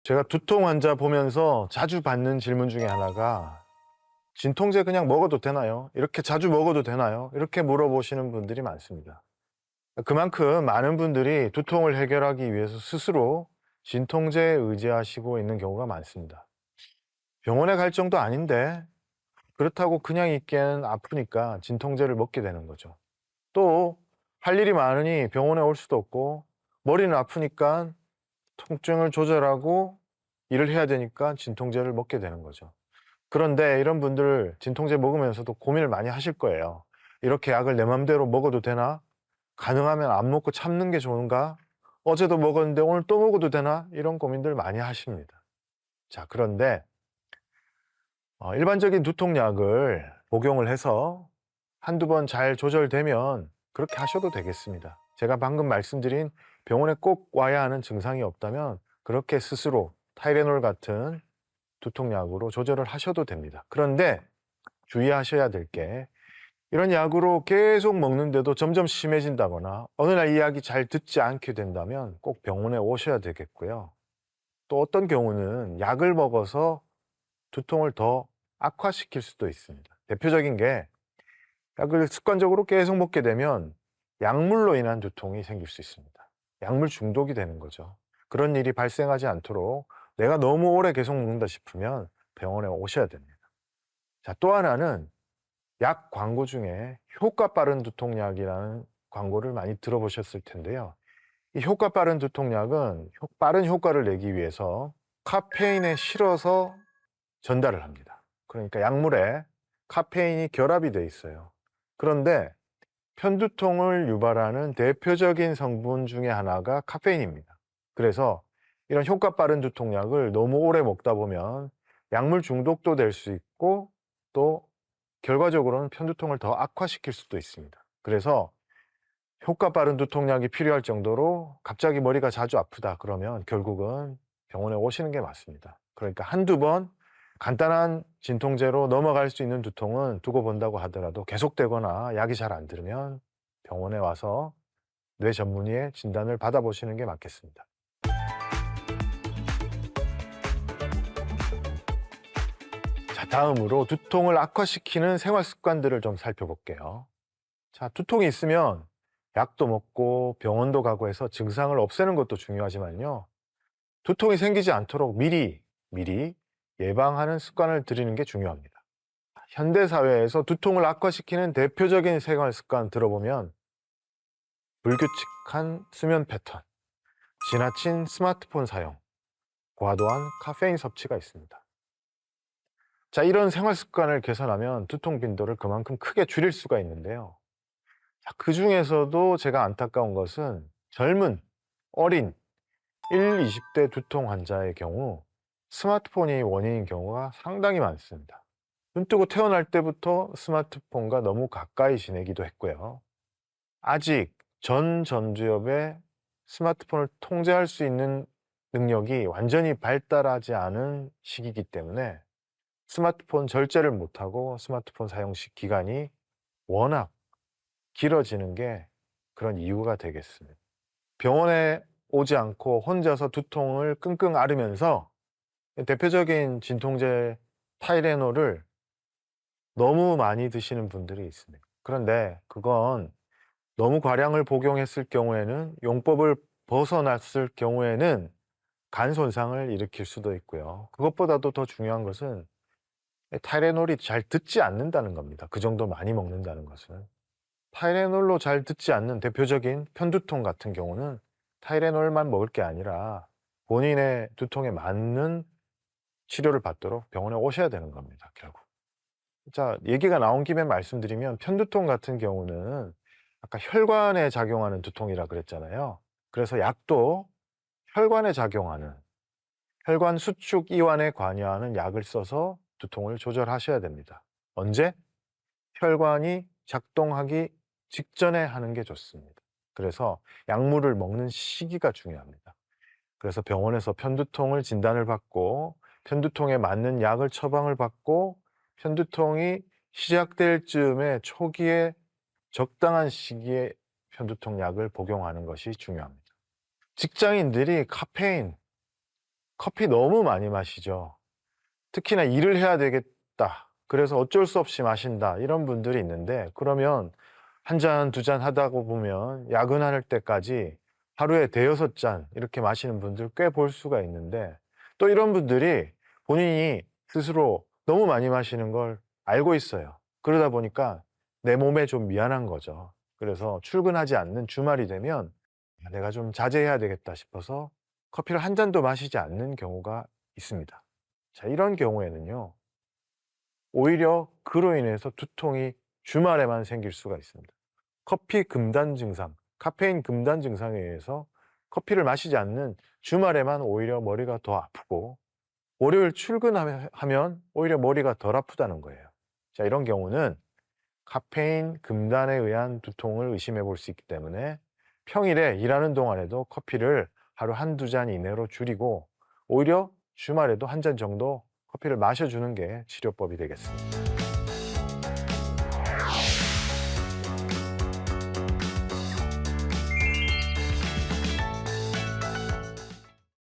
제가 두통 환자 보면서 자주 받는 질문 중에 하나가 진통제 그냥 먹어도 되나요? 이렇게 자주 먹어도 되나요? 이렇게 물어보시는 분들이 많습니다. 그만큼 많은 분들이 두통을 해결하기 위해서 스스로 진통제에 의지하시고 있는 경우가 많습니다. 병원에 갈 정도 아닌데 그렇다고 그냥 있기에는 아프니까 진통제를 먹게 되는 거죠. 또 할 일이 많으니 병원에 올 수도 없고 머리는 아프니까 통증을 조절하고 일을 해야 되니까 진통제를 먹게 되는 거죠. 그런데 이런 분들 진통제 먹으면서도 고민을 많이 하실 거예요. 이렇게 약을 내 맘대로 먹어도 되나? 가능하면 안 먹고 참는 게 좋은가? 어제도 먹었는데 오늘 또 먹어도 되나? 이런 고민들 많이 하십니다. 자, 그런데 일반적인 두통약을 복용을 해서 한두 번 잘 조절되면 그렇게 하셔도 되겠습니다. 제가 방금 말씀드린 병원에 꼭 와야 하는 증상이 없다면 그렇게 스스로 타이레놀 같은 두통약으로 조절을 하셔도 됩니다. 그런데 주의하셔야 될 게 이런 약으로 계속 먹는데도 점점 심해진다거나 어느 날 이 약이 잘 듣지 않게 된다면 꼭 병원에 오셔야 되겠고요. 또 어떤 경우는 약을 먹어서 두통을 더 악화시킬 수도 있습니다. 대표적인 게 약을 습관적으로 계속 먹게 되면 약물로 인한 두통이 생길 수 있습니다. 약물 중독이 되는 거죠. 그런 일이 발생하지 않도록 내가 너무 오래 계속 먹는다 싶으면 병원에 오셔야 됩니다. 자, 또 하나는 약 광고 중에 효과 빠른 두통약이라는 광고를 많이 들어보셨을 텐데요. 이 효과 빠른 두통약은 빠른 효과를 내기 위해서 카페인에 실어서 전달을 합니다. 그러니까 약물에 카페인이 결합이 돼 있어요. 그런데 편두통을 유발하는 대표적인 성분 중에 하나가 카페인입니다. 그래서 이런 효과 빠른 두통약을 너무 오래 먹다 보면 약물 중독도 될 수 있고 또 결과적으로는 편두통을 더 악화시킬 수도 있습니다. 그래서 효과 빠른 두통약이 필요할 정도로 갑자기 머리가 자주 아프다 그러면 결국은 병원에 오시는 게 맞습니다. 그러니까 한두 번 간단한 진통제로 넘어갈 수 있는 두통은 두고 본다고 하더라도 계속되거나 약이 잘 안 들으면 병원에 와서 뇌 전문의의 진단을 받아보시는 게 맞겠습니다. 자, 다음으로 두통을 악화시키는 생활 습관들을 좀 살펴볼게요. 자, 두통이 있으면 약도 먹고 병원도 가고 해서 증상을 없애는 것도 중요하지만요. 두통이 생기지 않도록 미리 예방하는 습관을 들이는 게 중요합니다. 현대 사회에서 두통을 악화시키는 대표적인 생활 습관 들어보면 불규칙한 수면 패턴, 지나친 스마트폰 사용, 과도한 카페인 섭취가 있습니다. 자, 이런 생활 습관을 개선하면 두통 빈도를 그만큼 크게 줄일 수가 있는데요. 자, 그중에서도 제가 안타까운 것은 젊은, 어린 1, 20대 두통 환자의 경우 스마트폰이 원인인 경우가 상당히 많습니다. 눈 뜨고 태어날 때부터 스마트폰과 너무 가까이 지내기도 했고요. 아직 전두엽에 스마트폰을 통제할 수 있는 능력이 완전히 발달하지 않은 시기이기 때문에 스마트폰 절제를 못하고 스마트폰 사용 기간이 워낙 길어지는 게 그런 이유가 되겠습니다. 병원에 오지 않고 혼자서 두통을 끙끙 앓으면서 대표적인 진통제 타이레놀을 너무 많이 드시는 분들이 있습니다. 그런데 그건 너무 과량을 복용했을 경우에는 용법을 벗어났을 경우에는 간 손상을 일으킬 수도 있고요. 그것보다도 더 중요한 것은 타이레놀이 잘 듣지 않는다는 겁니다. 그 정도 많이 먹는다는 것은. 타이레놀로 잘 듣지 않는 대표적인 편두통 같은 경우는 타이레놀만 먹을 게 아니라 본인의 두통에 맞는 치료를 받도록 병원에 오셔야 되는 겁니다, 결국. 자, 얘기가 나온 김에 말씀드리면 편두통 같은 경우는 아까 혈관에 작용하는 두통이라 그랬잖아요. 그래서 약도 혈관에 작용하는 혈관 수축 이완에 관여하는 약을 써서 두통을 조절하셔야 됩니다. 언제? 혈관이 작동하기 직전에 하는 게 좋습니다. 그래서 약물을 먹는 시기가 중요합니다. 그래서 병원에서 편두통을 진단을 받고 편두통에 맞는 약을 처방을 받고 편두통이 시작될 즈음에 초기에 적당한 시기에 편두통 약을 복용하는 것이 중요합니다. 직장인들이 카페인 커피 너무 많이 마시죠. 특히나 일을 해야 되겠다. 그래서 어쩔 수 없이 마신다. 이런 분들이 있는데 그러면 한 잔, 두 잔 하다 보면 야근할 때까지 하루에 대여섯 잔 이렇게 마시는 분들 꽤 볼 수가 있는데 또 이런 분들이 본인이 스스로 너무 많이 마시는 걸 알고 있어요. 그러다 보니까 내 몸에 좀 미안한 거죠. 그래서 출근하지 않는 주말이 되면 '아 내가 좀 자제해야 되겠다.' 싶어서 커피를 한 잔도 마시지 않는 경우가 있습니다. 자 이런 경우에는요. 오히려 그로 인해서 두통이 주말에만 생길 수가 있습니다. 커피 금단 증상, 카페인 금단 증상에 의해서 커피를 마시지 않는 주말에만 오히려 머리가 더 아프고 월요일 출근하면 오히려 머리가 덜 아프다는 거예요. 자 이런 경우는 카페인 금단에 의한 두통을 의심해 볼 수 있기 때문에 평일에 일하는 동안에도 커피를 하루 한두 잔 이내로 줄이고 오히려 주말에도 한 잔 정도 커피를 마셔주는 게 치료법이 되겠습니다.